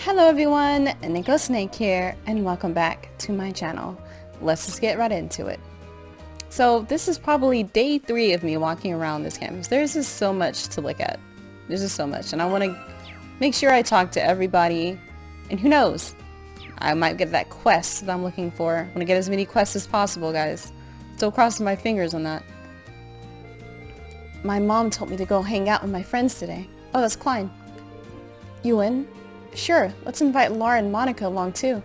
Hello everyone, Nico Snake here, and welcome back to my channel. Let's just get right into it. So this is probably day 3 of me walking around this campus. There's just so much to look at. There's just so much, and I want to make sure I talk to everybody, and who knows, I might get that quest that I'm looking for. I want to get as many quests as possible, guys. Still crossing my fingers on that. My mom told me to go hang out with my friends today. Oh, that's Klein. You in? Sure, let's invite Laura and Monica along too.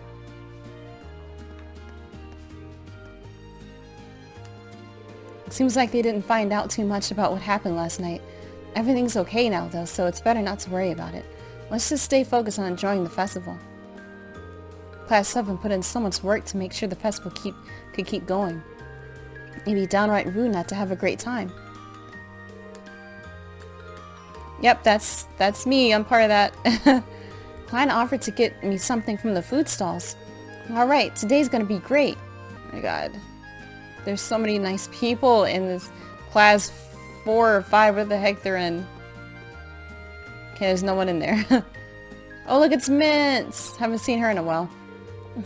Seems like they didn't find out too much about what happened last night. Everything's okay now though, so it's better not to worry about it. Let's just stay focused on enjoying the festival. Class 7 put in so much work to make sure the festival could keep going. It'd be downright rude not to have a great time. Yep, that's me. I'm part of that. Klein offered to get me something from the food stalls. Alright, today's gonna be great. Oh my god. There's so many nice people in this class 4 or 5, what the heck they're in. Okay, there's no one in there. Oh look, it's Mints! Haven't seen her in a while.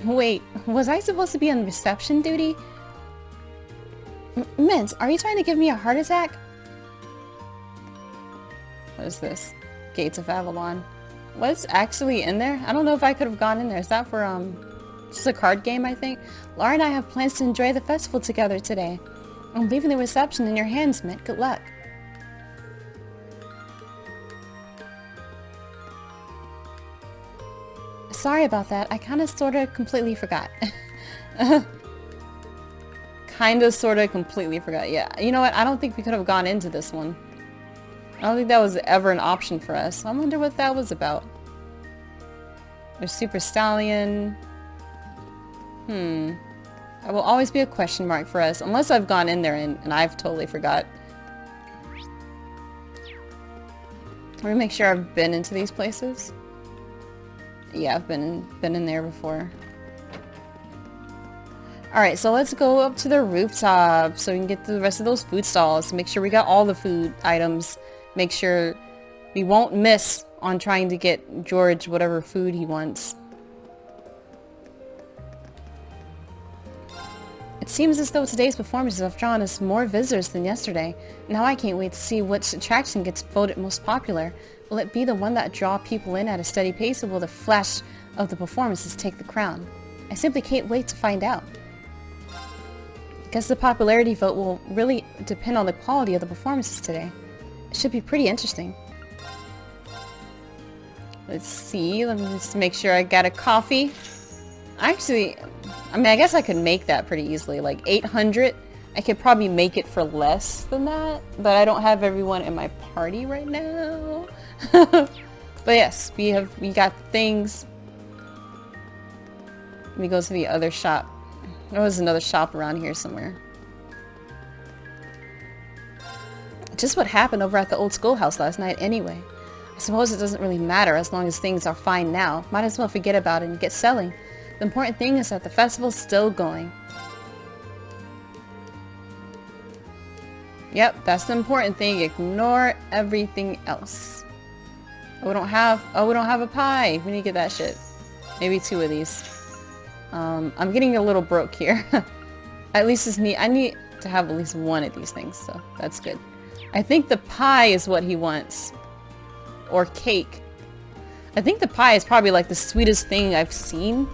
Wait, was I supposed to be on reception duty? Mints, are you trying to give me a heart attack? What is this? Gates of Avalon. What's actually in there? I don't know if I could have gone in there. Is that for, just a card game, I think? Laura and I have plans to enjoy the festival together today. I'm leaving the reception in your hands, Mint. Good luck. Sorry about that. I kinda sorta completely forgot. Kinda sorta completely forgot. Yeah, you know what? I don't think we could have gone into this one. I don't think that was ever an option for us. I wonder what that was about. There's Super Stallion. That will always be a question mark for us. Unless I've gone in there and I've totally forgot. Let me make sure I've been into these places. Yeah, I've been in there before. Alright, so let's go up to the rooftop so we can get to the rest of those food stalls. Make sure we got all the food items. Make sure we won't miss on trying to get George whatever food he wants. It seems as though today's performances have drawn us more visitors than yesterday. Now I can't wait to see which attraction gets voted most popular. Will it be the one that draw people in at a steady pace, or will the flash of the performances take the crown? I simply can't wait to find out. I guess the popularity vote will really depend on the quality of the performances today. It should be pretty interesting. Let's see, let me just make sure I got a coffee. Actually, I mean, I guess I could make that pretty easily. Like 800, I could probably make it for less than that, but I don't have everyone in my party right now. But yes, we got things. Let me go to the other shop. There was another shop around here somewhere. Just what happened over at the old schoolhouse last night anyway. I suppose it doesn't really matter as long as things are fine now. Might as well forget about it and get selling. The important thing is that the festival's still going. Yep, that's the important thing. Ignore everything else. Oh, we don't have a pie. We need to get that shit. Maybe 2 of these. I'm getting a little broke here. At least I need to have at least 1 of these things, so that's good. I think the pie is what he wants. Or cake. I think the pie is probably like the sweetest thing I've seen.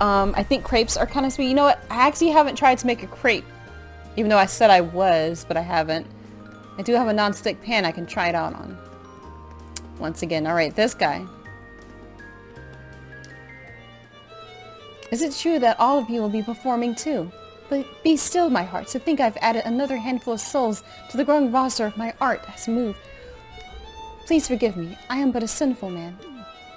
I think crepes are kind of sweet. You know what? I actually haven't tried to make a crepe. Even though I said I was, but I haven't. I do have a non-stick pan I can try it out on. Once again, alright, this guy. Is it true that all of you will be performing too? But be still, my heart, to think I've added another handful of souls to the growing roster of my art has moved. Please forgive me. I am but a sinful man.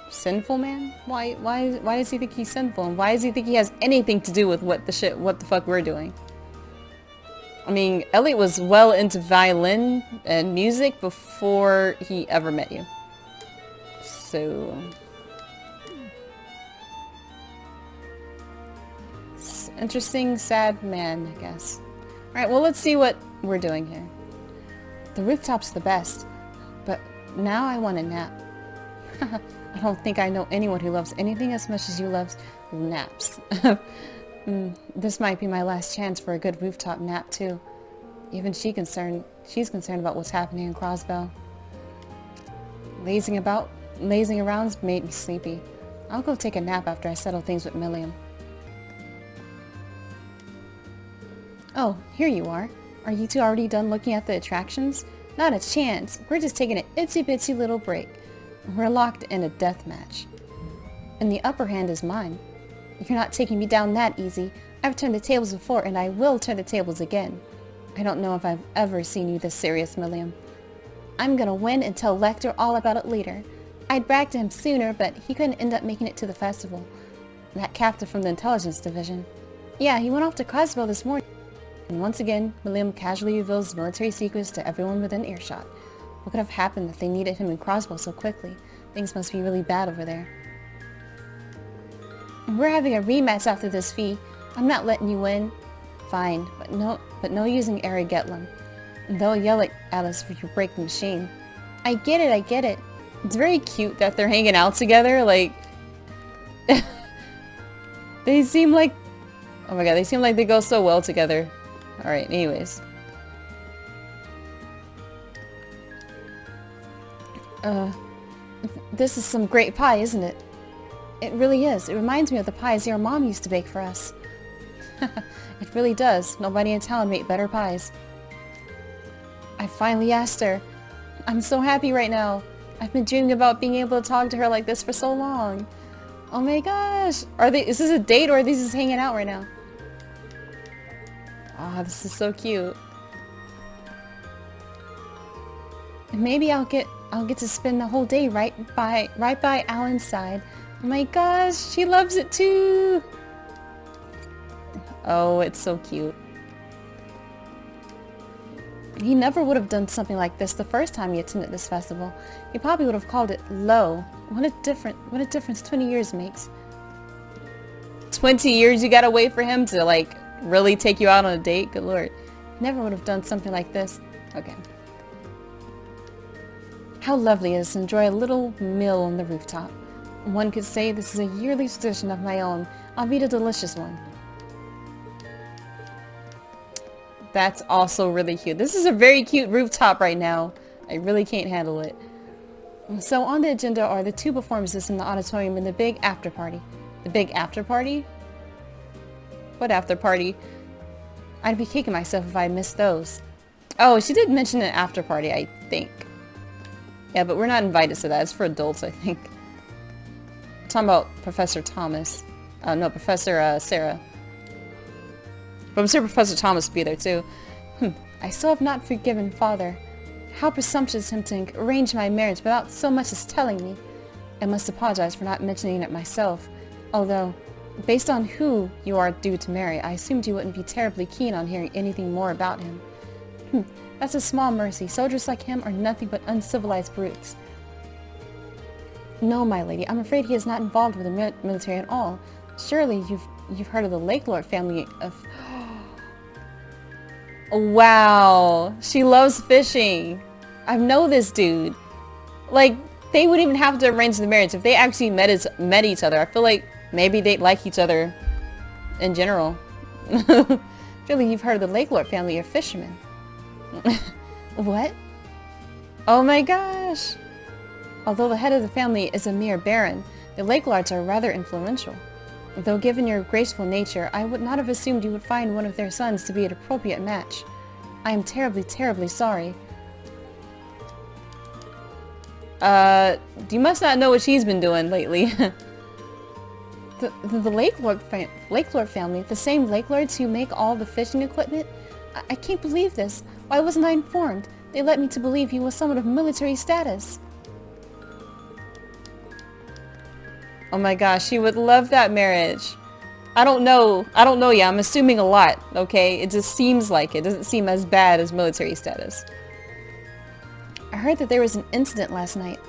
Sinful man? Why does he think he's sinful? And why does he think he has anything to do with what the fuck we're doing? I mean, Elliot was well into violin and music before he ever met you. So... interesting, sad man, I guess. Alright, well let's see what we're doing here. The rooftop's the best, but now I want a nap. I don't think I know anyone who loves anything as much as you love naps. This might be my last chance for a good rooftop nap, too. Even she's concerned about what's happening in Crossbell. Lazing around's made me sleepy. I'll go take a nap after I settle things with Milliam. Oh, here you are. Are you two already done looking at the attractions? Not a chance. We're just taking an itsy-bitsy little break. We're locked in a death match. And the upper hand is mine. You're not taking me down that easy. I've turned the tables before, and I will turn the tables again. I don't know if I've ever seen you this serious, Milliam. I'm gonna win and tell Lecter all about it later. I'd brag to him sooner, but he couldn't end up making it to the festival. That captain from the intelligence division. Yeah, he went off to Crossbell this morning. And once again, Milliam casually reveals military secrets to everyone within earshot. What could have happened that they needed him in Crossbell so quickly? Things must be really bad over there. We're having a rematch after this, Fee. I'm not letting you win. Fine, but no using Ari Getlam. They'll yell at us if you break the machine. I get it. It's very cute that they're hanging out together, like... they seem like... Oh my god, they seem like they go so well together. Alright, anyways. This is some great pie, isn't it? It really is. It reminds me of the pies your mom used to bake for us. It really does. Nobody in town made better pies. I finally asked her. I'm so happy right now. I've been dreaming about being able to talk to her like this for so long. Oh my gosh. Is this a date or are they just hanging out right now? Ah, this is so cute. And maybe I'll get to spend the whole day right by Alan's side. Oh my gosh, she loves it too. Oh, it's so cute. He never would have done something like this the first time he attended this festival. He probably would have called it low. What a difference 20 years makes. 20 years you gotta wait for him to, like, really take you out on a date? Good lord. Never would have done something like this. Okay. How lovely it is to enjoy a little meal on the rooftop. One could say this is a yearly tradition of my own, albeit a delicious one. That's also really cute. This is a very cute rooftop right now. I really can't handle it. So on the agenda are the two performances in the auditorium and the big after party. The big after party? What after party? I'd be kicking myself if I missed those. Oh, she did mention an after party, I think. Yeah, but we're not invited to that. It's for adults, I think. We're talking about Professor Thomas. No, Professor Sarah. But I'm sure Professor Thomas will be there too. I still have not forgiven Father. How presumptuous him to arrange my marriage without so much as telling me. I must apologize for not mentioning it myself. Although, based on who you are due to marry, I assumed you wouldn't be terribly keen on hearing anything more about him. That's a small mercy. Soldiers like him are nothing but uncivilized brutes. No, my lady, I'm afraid he is not involved with the military at all. Surely you've heard of the Lake Lord family of... Wow, she loves fishing. I know this dude. Like, they wouldn't even have to arrange the marriage if they actually met each other. I feel like maybe they'd like each other in general. Surely you've heard of the Lake Lord family of fishermen. What? Oh my gosh! Although the head of the family is a mere baron, the Lake Lords are rather influential. Though given your graceful nature, I would not have assumed you would find one of their sons to be an appropriate match. I am terribly, terribly sorry. You must not know what she's been doing lately. the Lake Lord family, the same Lake Lords who make all the fishing equipment? I can't believe this. Why wasn't I informed? They led me to believe he was someone of military status. Oh my gosh, she would love that marriage. I don't know. Yeah, I'm assuming a lot, okay? It just seems like it. Doesn't seem as bad as military status. I heard that there was an incident last night.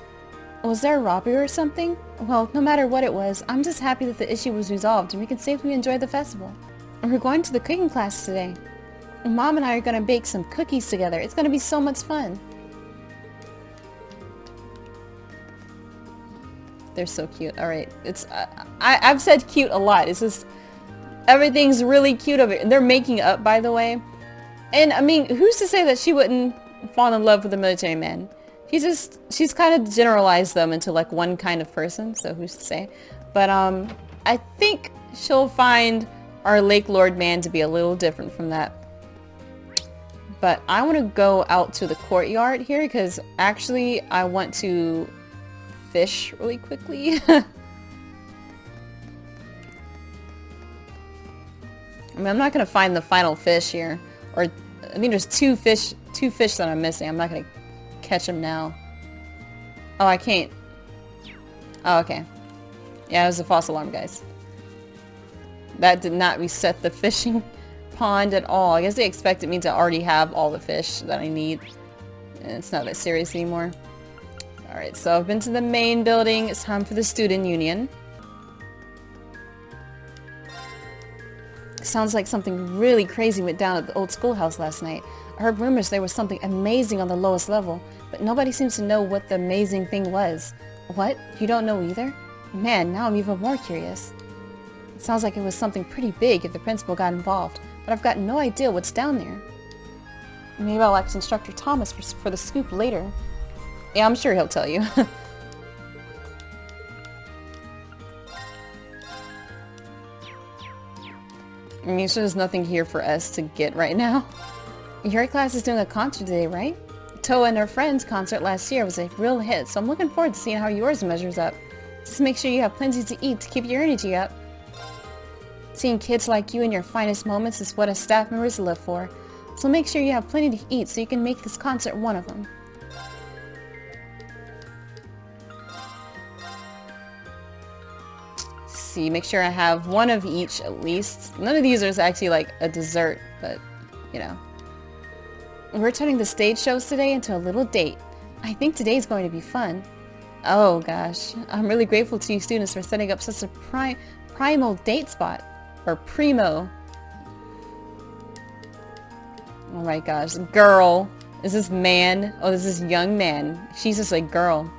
Was there a robbery or something? Well, no matter what it was, I'm just happy that the issue was resolved and we can safely enjoy the festival. And we're going to the cooking class today. Mom and I are going to bake some cookies together. It's going to be so much fun. They're so cute. Alright, it's I've said cute a lot. It's just everything's really cute over it. They're making up, by the way. And I mean, who's to say that she wouldn't fall in love with a military man? She's kind of generalized them into like one kind of person, so who's to say? But I think she'll find our Lake Lord man to be a little different from that. But I want to go out to the courtyard here because actually I want to fish really quickly. I mean, I'm not going to find the final fish here. Or, I think there's two fish that I'm missing. I'm not going to catch them now. Oh, I can't. Oh, okay. Yeah, it was a false alarm, guys. That did not reset the fishing pond at all. I guess they expected me to already have all the fish that I need. And it's not that serious anymore. Alright, so I've been to the main building. It's time for the student union. Sounds like something really crazy went down at the old schoolhouse last night. I heard rumors there was something amazing on the lowest level, but nobody seems to know what the amazing thing was. What? You don't know either? Man, now I'm even more curious. It sounds like it was something pretty big if the principal got involved, but I've got no idea what's down there. Maybe I'll ask Instructor Thomas for the scoop later. Yeah, I'm sure he'll tell you. I mean, so there's nothing here for us to get right now. Your class is doing a concert today, right? Toa and her friends' concert last year was a real hit, so I'm looking forward to seeing how yours measures up. Just make sure you have plenty to eat to keep your energy up. Seeing kids like you in your finest moments is what us staff members live for. So make sure you have plenty to eat so you can make this concert one of them. See, make sure I have one of each at least. None of these are actually like a dessert, but you know. We're turning the stage shows today into a little date. I think today's going to be fun. Oh gosh, I'm really grateful to you students for setting up such a primal date spot. Or primo. Oh my gosh, girl. Is this man? Oh, this is young man. She's just like girl.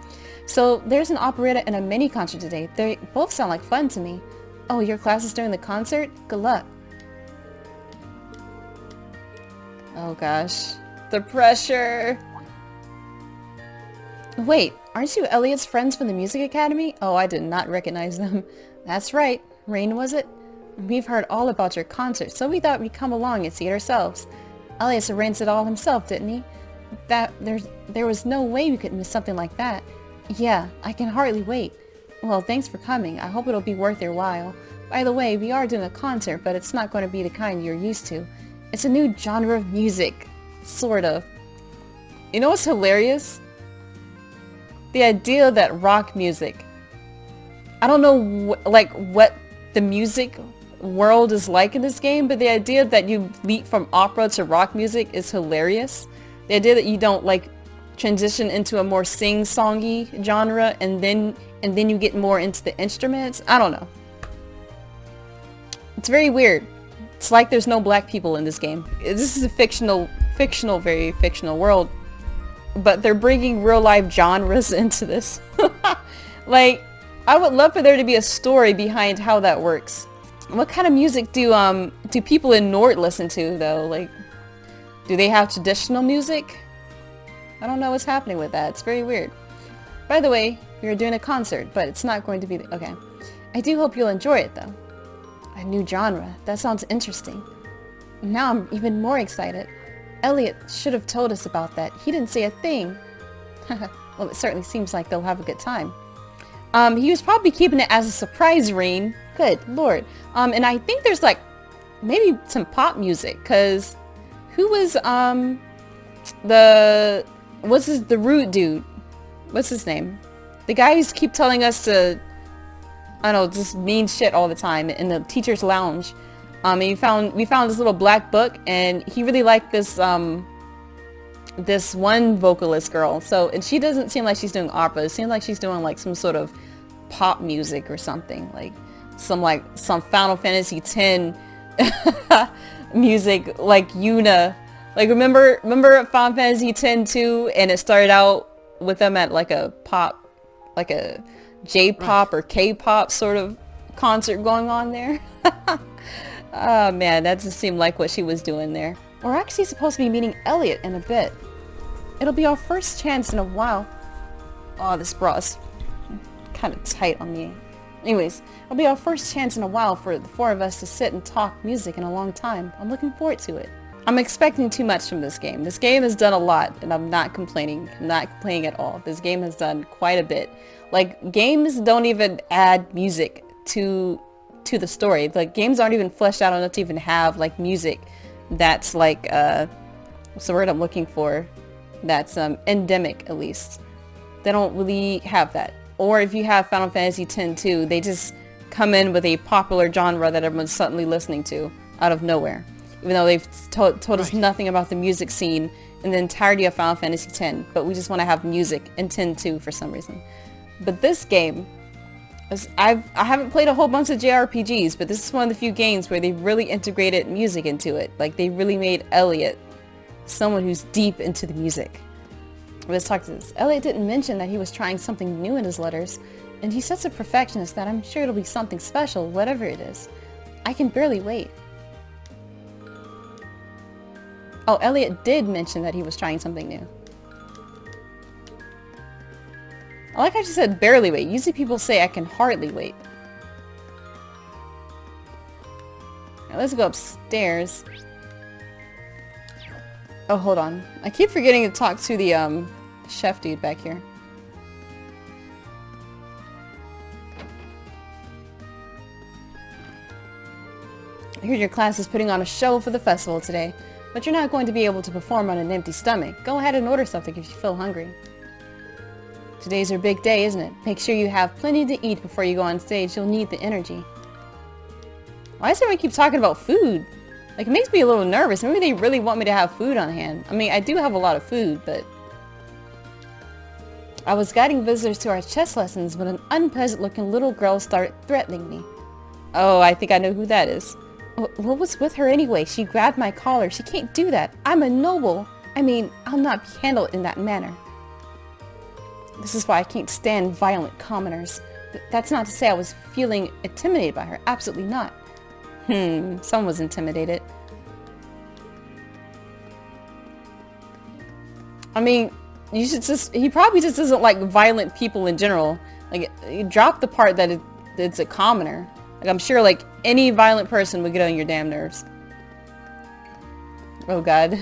So there's an operetta and a mini concert today. They both sound like fun to me. Oh, your class is during the concert? Good luck. Oh gosh. The pressure. Wait, aren't you Elliot's friends from the Music Academy? Oh, I did not recognize them. That's right. Rain, was it? We've heard all about your concert, so we thought we'd come along and see it ourselves. Elliot arranged it all himself, didn't he? There was no way we could miss something like that. Yeah, I can hardly wait. Well, thanks for coming. I hope it'll be worth your while. By the way, we are doing a concert, but it's not going to be the kind you're used to. It's a new genre of music. Sort of. You know what's hilarious? The idea that rock music... I don't know what the music world is like in this game, but the idea that you leap from opera to rock music is hilarious. The idea that you don't like transition into a more sing-songy genre and then you get more into the instruments. I don't know. It's very weird. It's like there's no black people in this game. This is a very fictional world, but they're bringing real life genres into this. Like, I would love for there to be a story behind how that works. What kind of music do people in Nord listen to though? Like, do they have traditional music? I don't know what's happening with that. It's very weird. By the way, we are doing a concert, but it's not going to be okay. I do hope you'll enjoy it though. A new genre. That sounds interesting. Now I'm even more excited. Elliot should have told us about that. He didn't say a thing. Well, it certainly seems like they'll have a good time. He was probably keeping it as a surprise, Rain. Good lord. And I think there's like maybe some pop music, cause who was the rude dude? What's his name? The guy who's keep telling us to, I don't know, just mean shit all the time in the teacher's lounge. And we found this little black book, and he really liked this this one vocalist girl. So, and she doesn't seem like she's doing opera. It seems like she's doing like some sort of pop music or something, like some Final Fantasy X music, like Yuna. Like remember Final Fantasy X-2, and it started out with them at like a pop, like a J-pop or K-pop sort of concert going on there. Oh man, that doesn't seem like what she was doing there. We're actually supposed to be meeting Elliot in a bit. It'll be our first chance in a while. Oh, this bra's kind of tight on me. Anyways, it'll be our first chance in a while for the four of us to sit and talk music in a long time. I'm looking forward to it. I'm expecting too much from this game. This game has done a lot, and I'm not complaining. I'm not complaining at all. This game has done quite a bit. Like, games don't even add music to the story. Like, games aren't even fleshed out enough to even have, like, music that's, like, what's the word I'm looking for? That's, endemic, at least. They don't really have that. Or if you have Final Fantasy X-2, they just come in with a popular genre that everyone's suddenly listening to out of nowhere. Even though they've told us nothing about the music scene in the entirety of Final Fantasy X, but we just want to have music in X-2 for some reason. But this game, I haven't played a whole bunch of JRPGs, but this is one of the few games where they really integrated music into it. Like, they really made Elliot someone who's deep into the music. Let's talk to this. Elliot didn't mention that he was trying something new in his letters, and he's such a perfectionist that I'm sure it'll be something special, whatever it is. I can barely wait. Oh, Elliot did mention that he was trying something new. I like how she said barely wait. Usually people say I can hardly wait. Now let's go upstairs. Oh, hold on. I keep forgetting to talk to the chef dude back here. I heard your class is putting on a show for the festival today, but you're not going to be able to perform on an empty stomach. Go ahead and order something if you feel hungry. Today's your big day, isn't it? Make sure you have plenty to eat before you go on stage. You'll need the energy. Why does everyone keep talking about food? Like, it makes me a little nervous. Maybe they really want me to have food on hand. I mean, I do have a lot of food, but... I was guiding visitors to our chess lessons when an unpleasant-looking little girl started threatening me. Oh, I think I know who that is. What was with her anyway? She grabbed my collar. She can't do that. I'm a noble. I mean, I'll not be handled in that manner. This is why I can't stand violent commoners. That's not to say I was feeling intimidated by her. Absolutely not. Someone was intimidated. I mean, you should just... He probably just doesn't like violent people in general. Like, drop the part that it's a commoner. Like, I'm sure, like, any violent person would get on your damn nerves. Oh, God.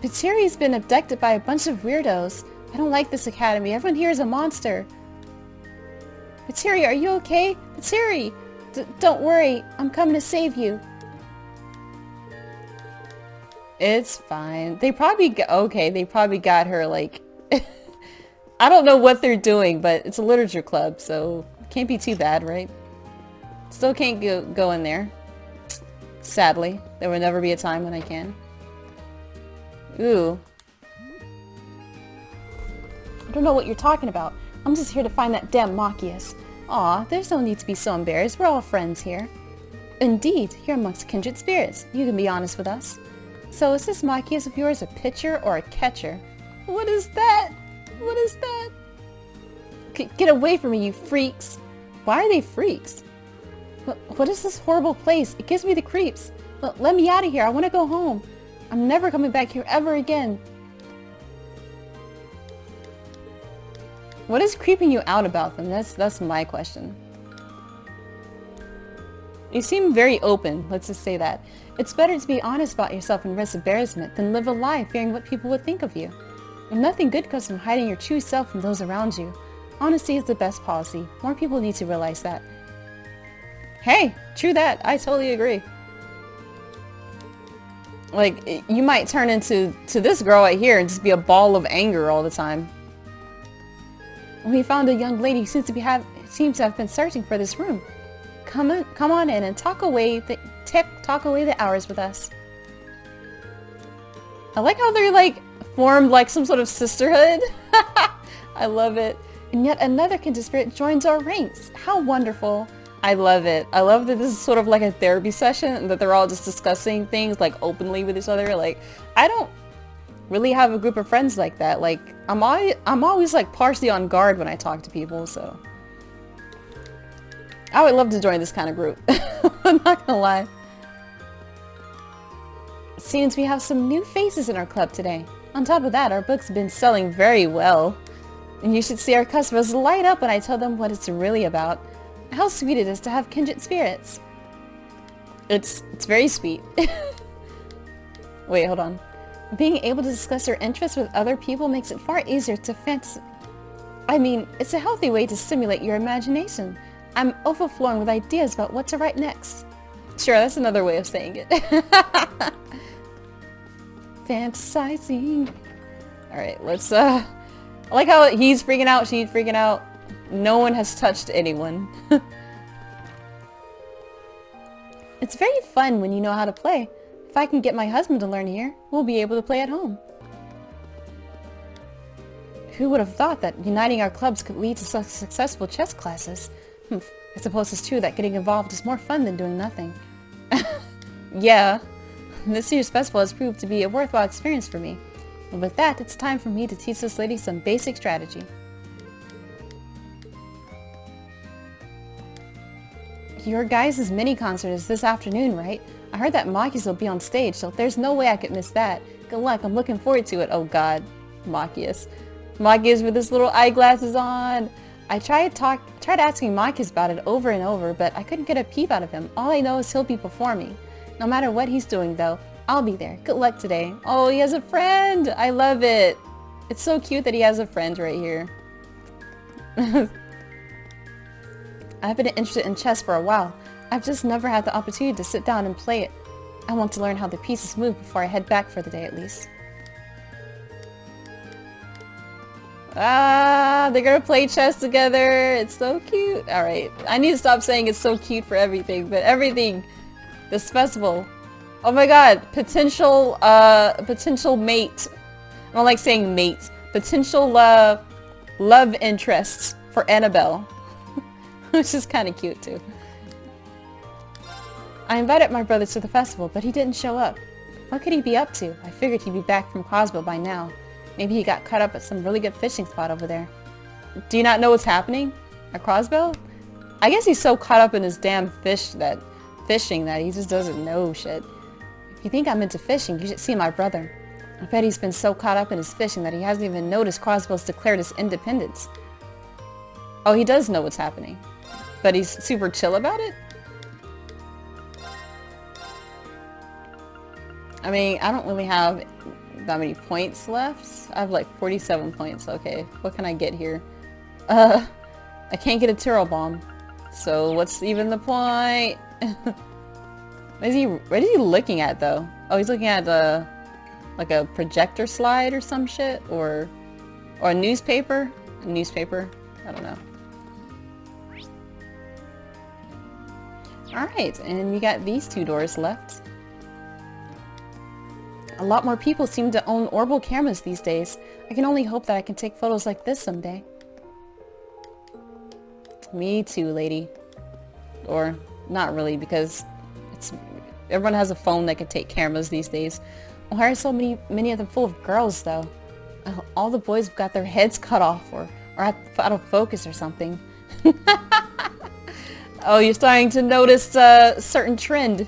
Pizzeria been abducted by a bunch of weirdos. I don't like this academy. Everyone here is a monster. Pizzeria, are you okay? Pizzeria! Don't worry. I'm coming to save you. It's fine. They probably... Okay, they probably got her, like... I don't know what they're doing, but it's a literature club, so... It can't be too bad, right? Still can't go in there. Sadly. There will never be a time when I can. Ooh. I don't know what you're talking about. I'm just here to find that damn Machias. Aw, there's no need to be so embarrassed. We're all friends here. Indeed, you're amongst kindred spirits. You can be honest with us. So is this Machias of yours a pitcher or a catcher? What is that? What is that? Get away from me, you freaks. Why are they freaks? What is this horrible place? It gives me the creeps. Let me out of here. I want to go home. I'm never coming back here ever again. What is creeping you out about them? That's my question. You seem very open, let's just say that. It's better to be honest about yourself and risk embarrassment than live a lie fearing what people would think of you. And nothing good comes from hiding your true self from those around you. Honesty is the best policy. More people need to realize that. Hey, true that. I totally agree. Like, you might turn into this girl right here and just be a ball of anger all the time. We found a young lady who seems to have been searching for this room. Come on in and talk away the hours with us. I like how they're like formed like some sort of sisterhood. I love it. And yet another kindred spirit joins our ranks. How wonderful. I love it. I love that this is sort of like a therapy session and that they're all just discussing things like openly with each other. Like, I don't really have a group of friends like that. Like, I'm always like partially on guard when I talk to people, so I would love to join this kind of group. I'm not gonna lie. It seems we have some new faces in our club today. On top of that, our book's been selling very well. And you should see our customers light up when I tell them what it's really about. How sweet it is to have kindred spirits. It's very sweet. Wait, hold on. Being able to discuss your interests with other people makes it far easier to I mean, it's a healthy way to stimulate your imagination. I'm overflowing with ideas about what to write next. Sure, that's another way of saying it. Fantasizing. Alright, let's, I like how he's freaking out, she's freaking out. No one has touched anyone. It's very fun when you know how to play. If I can get my husband to learn here, we'll be able to play at home. Who would have thought that uniting our clubs could lead to such successful chess classes? I suppose it's true that getting involved is more fun than doing nothing. Yeah, this year's festival has proved to be a worthwhile experience for me. And with that, it's time for me to teach this lady some basic strategy. Your guys' mini-concert is this afternoon, right? I heard that Machias will be on stage, so there's no way I could miss that. Good luck, I'm looking forward to it. Oh god, Machias. Machias with his little eyeglasses on. I tried asking Machias about it over and over, but I couldn't get a peep out of him. All I know is he'll be performing. No matter what he's doing though, I'll be there. Good luck today. Oh, he has a friend! I love it! It's so cute that he has a friend right here. I've been interested in chess for a while. I've just never had the opportunity to sit down and play it. I want to learn how the pieces move before I head back for the day at least. Ah, they're gonna play chess together. It's so cute. Alright, I need to stop saying it's so cute for everything, but everything. This festival. Oh my god, potential mate. I don't like saying mate. Potential love interests for Annabelle. Which is kind of cute too. I invited my brother to the festival, but he didn't show up. What could he be up to? I figured he'd be back from Crosville by now. Maybe he got caught up at some really good fishing spot over there. Do you not know what's happening at Crosville? I guess he's so caught up in his damn fishing that he just doesn't know shit. If you think I'm into fishing, you should see my brother. I bet he's been so caught up in his fishing that he hasn't even noticed Crosville's declared its independence. Oh, he does know what's happening. But he's super chill about it? I mean, I don't really have that many points left. I have like 47 points. Okay, what can I get here? I can't get a Tyrrell bomb. So what's even the point? What is he looking at though? Oh, he's looking at like a projector slide or some shit, or a newspaper? A newspaper? I don't know. Alright, and we got these two doors left. A lot more people seem to own Orbital cameras these days. I can only hope that I can take photos like this someday. Me too, lady. Or, not really, because everyone has a phone that can take cameras these days. Why are so many of them full of girls, though? All the boys have got their heads cut off, or out of focus or something. Oh, you're starting to notice a certain trend.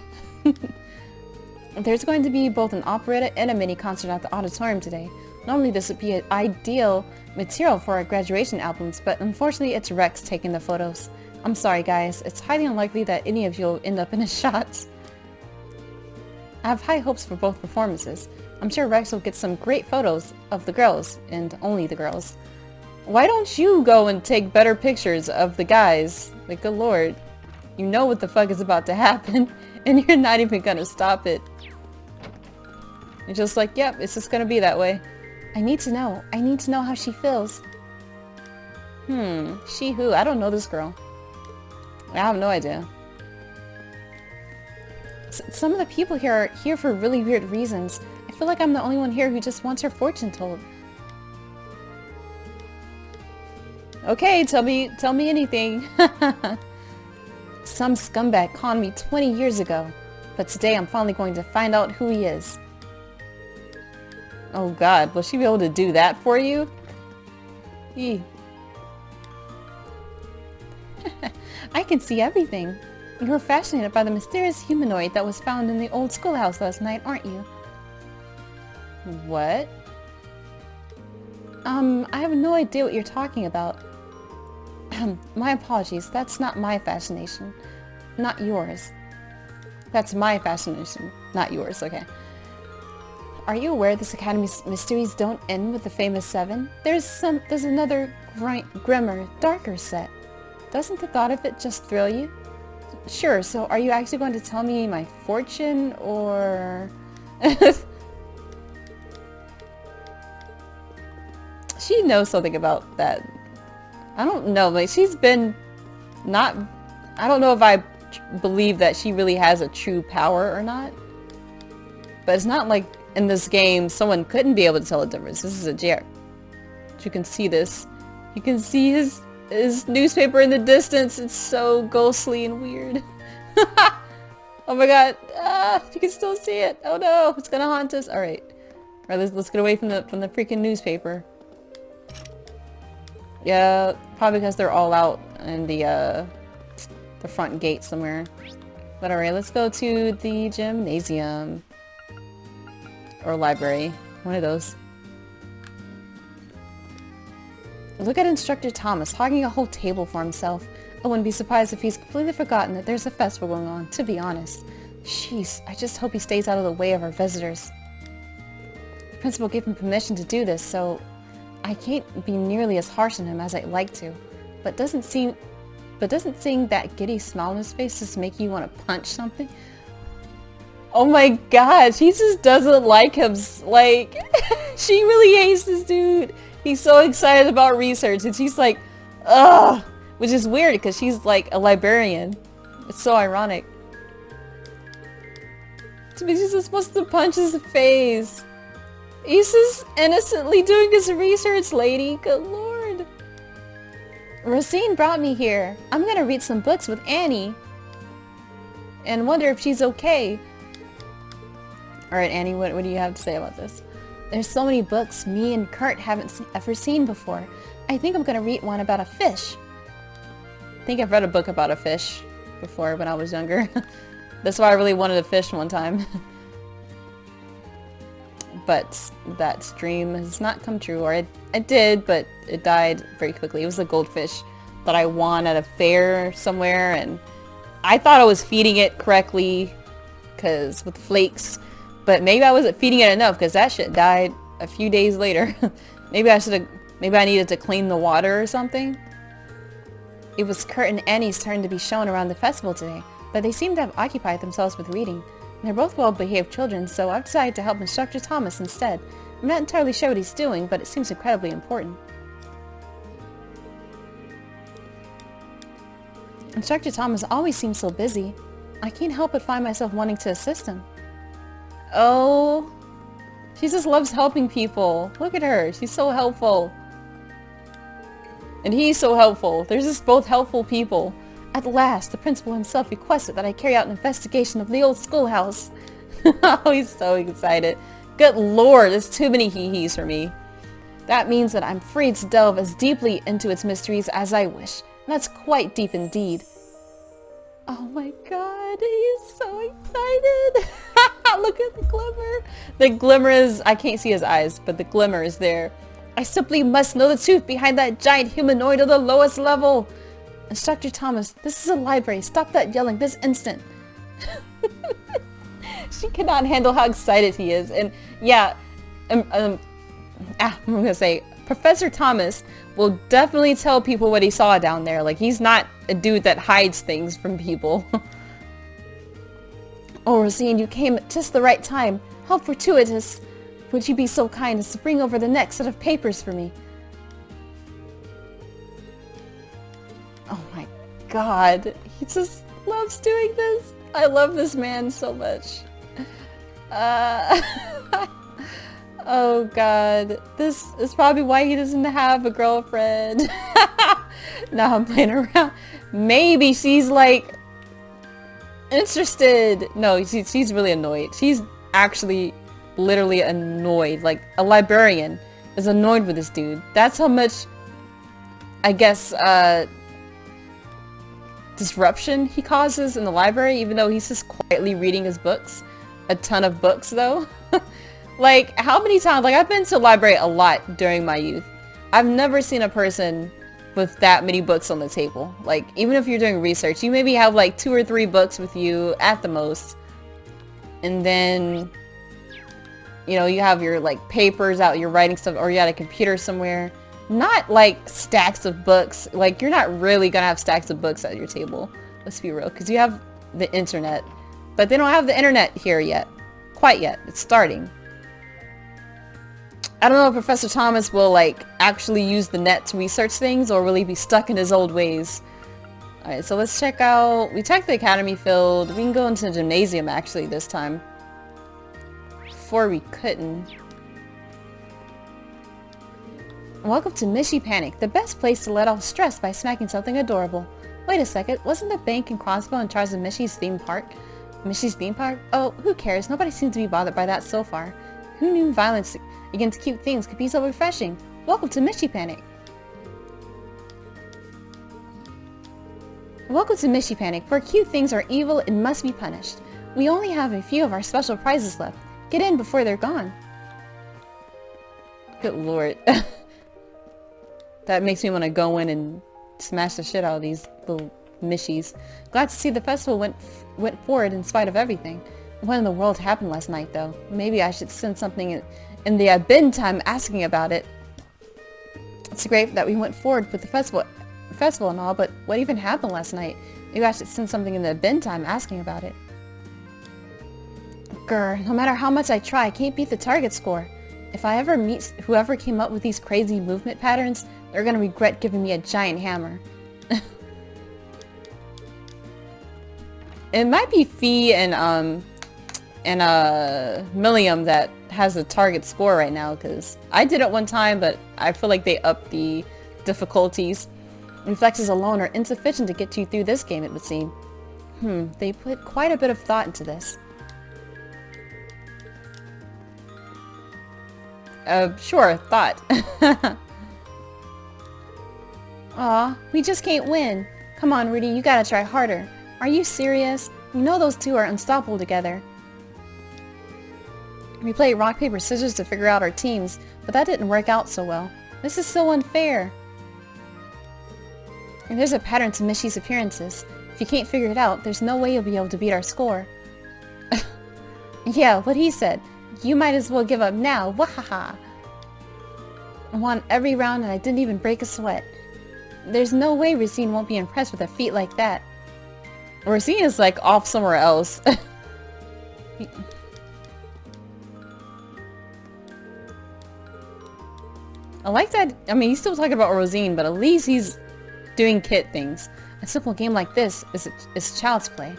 There's going to be both an operetta and a mini concert at the auditorium today. Normally this would be an ideal material for our graduation albums, but unfortunately it's Rex taking the photos. I'm sorry guys, it's highly unlikely that any of you will end up in his shots. I have high hopes for both performances. I'm sure Rex will get some great photos of the girls, and only the girls. Why don't you go and take better pictures of the guys? Like, good lord. You know what the fuck is about to happen, and you're not even gonna stop it. You're just like, yep, it's just gonna be that way. I need to know. I need to know how she feels. She who? I don't know this girl. I have no idea. Some of the people here are here for really weird reasons. I feel like I'm the only one here who just wants her fortune told. Okay, tell me anything. Some scumbag conned me 20 years ago, but today I'm finally going to find out who he is. Oh god, will she be able to do that for you? Eee. I can see everything. You're fascinated by the mysterious humanoid that was found in the old schoolhouse last night, aren't you? What? I have no idea what you're talking about. My apologies, that's not my fascination. Not yours. That's my fascination, not yours, okay. Are you aware this Academy's mysteries don't end with the famous 7? There's another grimmer, darker set. Doesn't the thought of it just thrill you? Sure, so are you actually going to tell me my fortune, or... She knows something about that. I don't know, like, she's been not... I don't know if I believe that she really has a true power or not. But it's not like in this game someone couldn't be able to tell the difference. This is a JR. You can see this. You can see his newspaper in the distance. It's so ghostly and weird. Oh my god. You can still see it. Oh no, it's gonna haunt us. Alright. Alright, let's get away from the freaking newspaper. Yeah, probably because they're all out in the front gate somewhere. But alright, let's go to the gymnasium. Or library. One of those. Look at Instructor Thomas hogging a whole table for himself. I wouldn't be surprised if he's completely forgotten that there's a festival going on, to be honest. Jeez, I just hope he stays out of the way of our visitors. The principal gave him permission to do this, so I can't be nearly as harsh on him as I'd like to. But doesn't seeing that giddy smile on his face just make you want to punch something? Oh my god, she just doesn't like him. Like, she really hates this dude. He's so excited about research, and she's like, ugh. Which is weird, because she's like a librarian. It's so ironic. But she's just supposed to punch his face. He's just innocently doing his research, lady. Good lord. Rosine brought me here. I'm gonna read some books with Annie. And wonder if she's okay. Alright, Annie, what do you have to say about this? There's so many books me and Kurt haven't ever seen before. I think I'm gonna read one about a fish. I think I've read a book about a fish before when I was younger. That's why I really wanted a fish one time. But that dream has not come true. Or I did, but it died very quickly. It was a goldfish that I won at a fair somewhere, and I thought I was feeding it correctly, because with flakes. But maybe I wasn't feeding it enough, because that shit died a few days later. Maybe I needed to clean the water or something. It was Kurt and Annie's turn to be shown around the festival today, but they seem to have occupied themselves with reading. They're both well-behaved children, so I've decided to help Instructor Thomas instead. I'm not entirely sure what he's doing, but it seems incredibly important. Instructor Thomas always seems so busy. I can't help but find myself wanting to assist him. Oh, she just loves helping people. Look at her, she's so helpful. And he's so helpful. They're just both helpful people. At last, the principal himself requested that I carry out an investigation of the old schoolhouse. Oh, he's so excited. Good lord, there's too many hee-hees for me. That means that I'm free to delve as deeply into its mysteries as I wish. And that's quite deep indeed. Oh my god, he's so excited. Look at the glimmer. The glimmer is, I can't see his eyes, but the glimmer is there. I simply must know the truth behind that giant humanoid of the lowest level. Instructor Thomas, this is a library. Stop that yelling this instant. She cannot handle how excited he is. And yeah, I'm gonna say, Professor Thomas will definitely tell people what he saw down there. Like, he's not a dude that hides things from people. Oh, Rosine, you came at just the right time. How fortuitous. Would you be so kind as to bring over the next set of papers for me? Oh my god. He just loves doing this. I love this man so much. Oh god. This is probably why he doesn't have a girlfriend. No, I'm playing around. Maybe she's like interested. No, she's really annoyed. She's actually literally annoyed. Like, a librarian is annoyed with this dude. That's how much, I guess, disruption he causes in the library, even though he's just quietly reading his books. A ton of books, though. Like, how many times, like, I've been to the library a lot during my youth. I've never seen a person with that many books on the table. Like, even if you're doing research, you maybe have like 2 or 3 books with you at the most. And then, you know, you have your like papers out, you're writing stuff, or you're at a computer somewhere. Not like stacks of books. Like, you're not really gonna have stacks of books at your table. Let's be real, because you have the internet. But they don't have the internet here yet. Quite yet. It's starting. I don't know if Professor Thomas will like actually use the net to research things, or will he be stuck in his old ways. Alright, so let's check out... We checked the academy field. We can go into the gymnasium actually this time. Before we couldn't. Welcome to Mishy Panic, the best place to let off stress by smacking something adorable. Wait a second, wasn't the bank and Crossbow in charge of Mishy's theme park? Mishy's theme park? Oh, who cares? Nobody seems to be bothered by that so far. Who knew violence against cute things could be so refreshing? Welcome to Mishy Panic. Welcome to Mishy Panic, where cute things are evil and must be punished. We only have a few of our special prizes left. Get in before they're gone. Good lord. That makes me want to go in and smash the shit out of these little Mishies. Glad to see the festival went forward in spite of everything. What in the world happened last night, though? Maybe I should send something in the bin time asking about it. It's great that we went forward with the festival and all, but what even happened last night? Maybe I should send something in the bin time asking about it. Grr, no matter how much I try, I can't beat the target score. If I ever meet whoever came up with these crazy movement patterns, they're gonna regret giving me a giant hammer. It might be Fee and Milliam that has the target score right now, because I did it one time, but I feel like they upped the difficulties. Reflexes alone are insufficient to get you through this game, it would seem. They put quite a bit of thought into this. Sure, thought. Aw, we just can't win. Come on, Rudy, you gotta try harder. Are you serious? You know those two are unstoppable together. We played rock, paper, scissors to figure out our teams, but that didn't work out so well. This is so unfair. And there's a pattern to Mishy's appearances. If you can't figure it out, there's no way you'll be able to beat our score. Yeah, what he said. You might as well give up now. Wahaha. I won every round and I didn't even break a sweat. There's no way Racine won't be impressed with a feat like that. Racine is like off somewhere else. I like that. I mean, he's still talking about Rosine, but at least he's doing kid things. A simple game like this is child's play.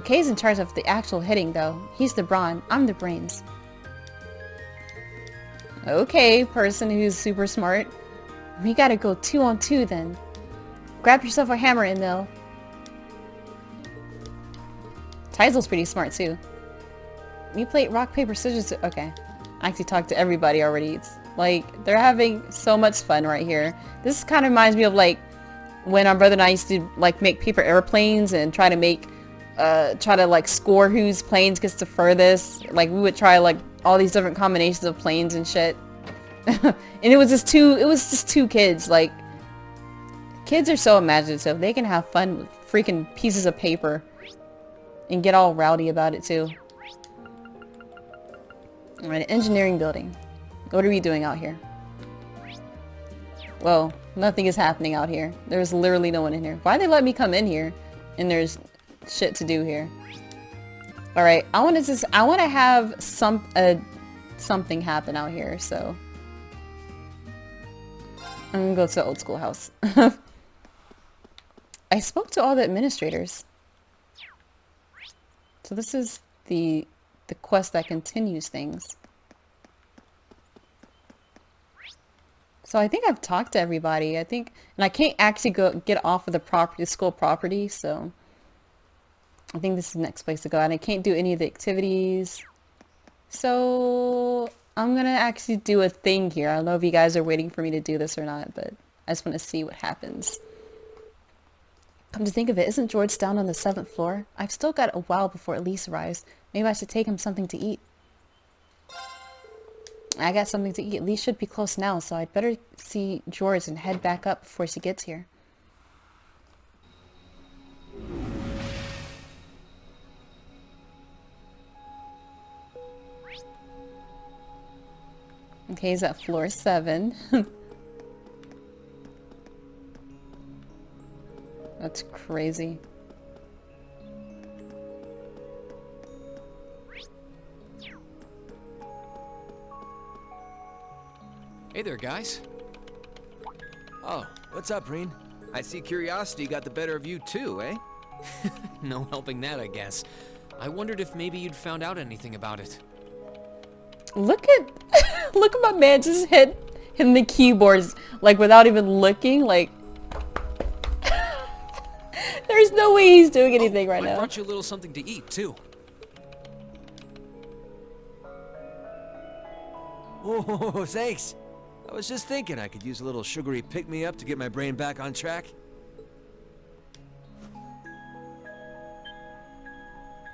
Kay's in charge of the actual hitting, though. He's the brawn. I'm the brains. Okay, person who's super smart. We gotta go 2-on-2 then. Grab yourself a hammer, Emil. Taizel's pretty smart too. We played rock, paper, scissors. Okay. I actually talked to everybody already. It's like, they're having so much fun right here. This kind of reminds me of like when our brother and I used to like make paper airplanes and try to like score whose planes gets the furthest. Like we would try like all these different combinations of planes and shit. And it was just two kids. Like, kids are so imaginative. They can have fun with freaking pieces of paper and get all rowdy about it too. Alright, engineering building. What are we doing out here? Well, nothing is happening out here. There's literally no one in here. Why they let me come in here and there's shit to do here? Alright, I want to have something happen out here, so I'm gonna go to the old school house. I spoke to all the administrators. So this is the quest that continues things. So I think I've talked to everybody. I think, and I can't actually get off of the school property, so I think this is the next place to go. And I can't do any of the activities. So I'm gonna actually do a thing here. I don't know if you guys are waiting for me to do this or not, but I just want to see what happens. Come to think of it, isn't George down on the 7th floor? I've still got a while before Elise arrives. Maybe I should take him something to eat. I got something to eat. Elise should be close now, so I'd better see George and head back up before she gets here. Okay, he's at floor 7. That's crazy. Hey there, guys. Oh, what's up, Reen? I see curiosity got the better of you too, eh? No helping that, I guess. I wondered if maybe you'd found out anything about it. Look at look at my man just hitting the keyboards like without even looking, like there's no way he's doing anything right now. I brought you a little something to eat too. Oh, thanks. I was just thinking I could use a little sugary pick-me-up to get my brain back on track.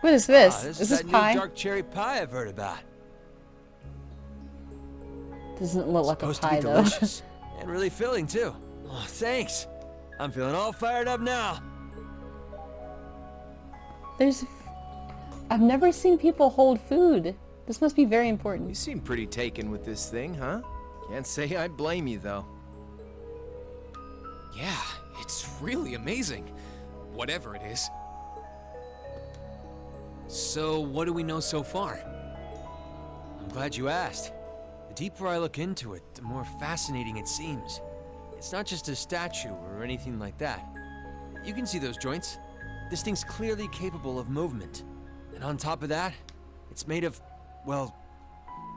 What is this? This Is is this that pie? new dark cherry pie I've heard about. Doesn't look like a Supposed pie to be though. delicious and really filling too. Oh, thanks. I'm feeling all fired up now. I've never seen people hold food. This must be very important. You seem pretty taken with this thing, huh? Can't say I blame you, though. Yeah, it's really amazing. Whatever it is. So, what do we know so far? I'm glad you asked. The deeper I look into it, the more fascinating it seems. It's not just a statue or anything like that. You can see those joints. This thing's clearly capable of movement. And on top of that, it's made of, well,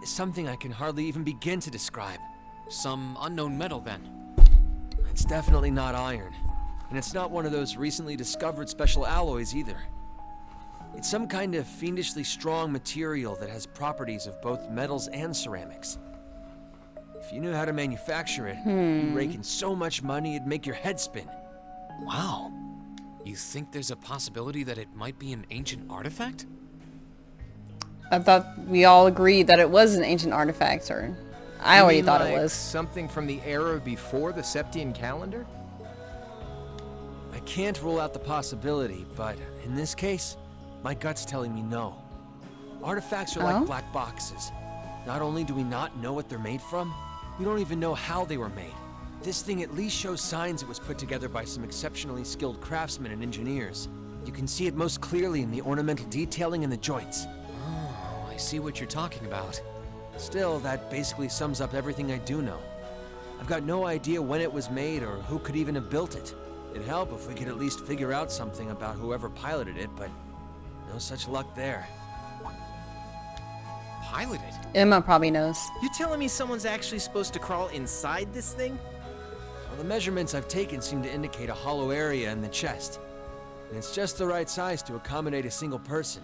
something I can hardly even begin to describe. Some unknown metal, then. It's definitely not iron. And it's not one of those recently discovered special alloys either. It's some kind of fiendishly strong material that has properties of both metals and ceramics. If you knew how to manufacture it, you'd rake in so much money it'd make your head spin. Wow. You think there's a possibility that it might be an ancient artifact? I thought we all agreed that it was an ancient artifact, or I already thought it was. Something from the era before the Septian calendar? I can't rule out the possibility, but in this case, my gut's telling me no. Artifacts are like black boxes. Not only do we not know what they're made from, we don't even know how they were made. This thing at least shows signs it was put together by some exceptionally skilled craftsmen and engineers. You can see it most clearly in the ornamental detailing in the joints. Oh, I see what you're talking about. Still, that basically sums up everything I do know. I've got no idea when it was made or who could even have built it. It'd help if we could at least figure out something about whoever piloted it, but no such luck there. Piloted? Emma probably knows. You telling me someone's actually supposed to crawl inside this thing? Well, the measurements I've taken seem to indicate a hollow area in the chest. And it's just the right size to accommodate a single person.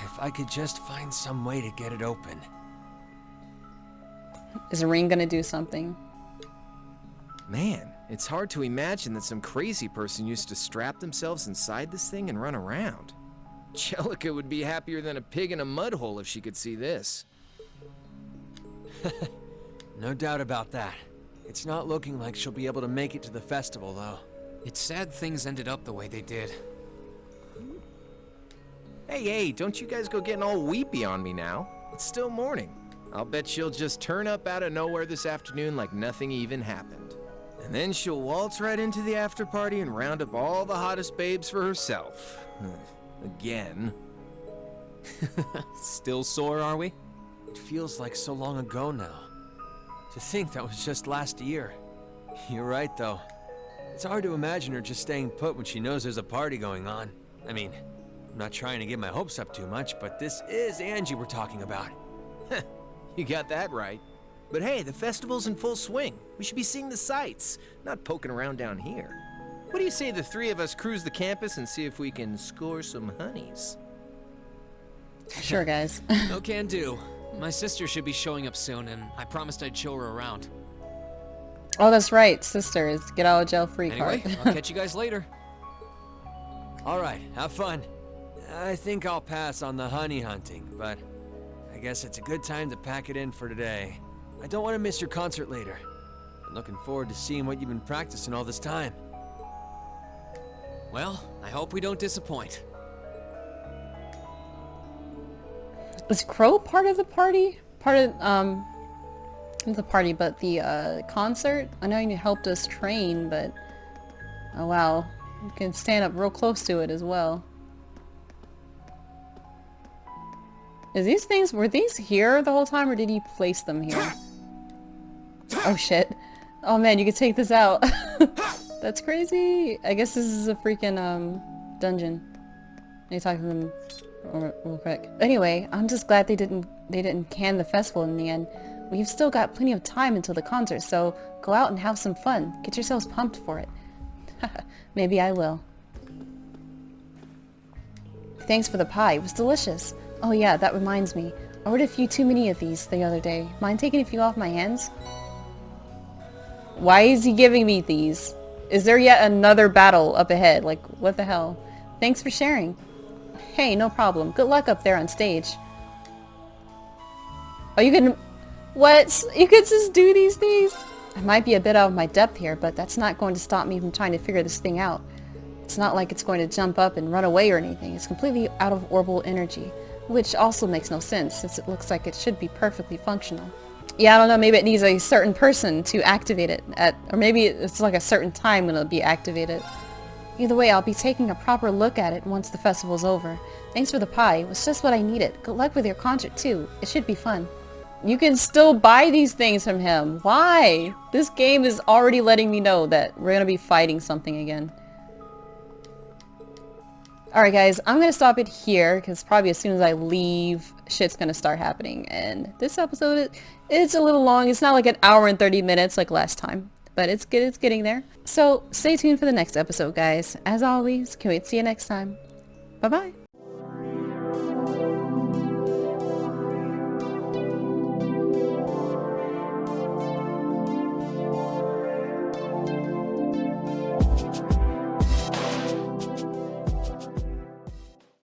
If I could just find some way to get it open. Is Ring gonna do something? Man, it's hard to imagine that some crazy person used to strap themselves inside this thing and run around. Jellica would be happier than a pig in a mud hole if she could see this. No doubt about that. It's not looking like she'll be able to make it to the festival, though. It's sad things ended up the way they did. Hey, don't you guys go getting all weepy on me now. It's still morning. I'll bet she'll just turn up out of nowhere this afternoon like nothing even happened. And then she'll waltz right into the after party and round up all the hottest babes for herself. Again. Still sore, are we? It feels like so long ago now. To think that was just last year. You're right, though. It's hard to imagine her just staying put when she knows there's a party going on. I mean, I'm not trying to get my hopes up too much, but this is Angie we're talking about. You got that right. But hey, the festival's in full swing. We should be seeing the sights, not poking around down here. What do you say the three of us cruise the campus and see if we can score some honeys? Sure, guys. No can do. My sister should be showing up soon, and I promised I'd show her around. Oh, that's right. Sisters. Get out of jail free Anyway, card. I'll catch you guys later. Alright, have fun. I think I'll pass on the honey hunting, but I guess it's a good time to pack it in for today. I don't want to miss your concert later. I'm looking forward to seeing what you've been practicing all this time. Well, I hope we don't disappoint. Is Crow part of the party? Part of, not the party, but the, concert? I know you helped us train, but... Oh wow. You can stand up real close to it as well. Is these things, were these here the whole time, or did he place them here? Oh shit. Oh man, you could take this out. That's crazy. I guess this is a freaking, dungeon. Let me talk to them real quick. Anyway, I'm just glad they didn't can the festival in the end. We've still got plenty of time until the concert, so go out and have some fun. Get yourselves pumped for it. Maybe I will. Thanks for the pie. It was delicious. Oh yeah, that reminds me. I ordered a few too many of these the other day. Mind taking a few off my hands? Why is he giving me these? Is there yet another battle up ahead? Like, what the hell? Thanks for sharing. Hey, no problem. Good luck up there on stage. Oh, you can... What? You could just do these things? I might be a bit out of my depth here, but that's not going to stop me from trying to figure this thing out. It's not like it's going to jump up and run away or anything. It's completely out of orbital energy, which also makes no sense since it looks like it should be perfectly functional. Yeah, I don't know, maybe it needs a certain person to activate it at, or maybe it's like a certain time when it'll be activated. Either way, I'll be taking a proper look at it once the festival's over. Thanks for the pie. It was just what I needed. Good luck with your concert too. It should be fun. You can still buy these things from him. Why? This game is already letting me know that we're gonna be fighting something again. Alright guys, I'm gonna stop it here because probably as soon as I leave, shit's gonna start happening. And this episode, it's a little long. It's not like an hour and 30 minutes like last time. But it's good, it's getting there. So stay tuned for the next episode, guys. As always, can't wait to see you next time. Bye-bye.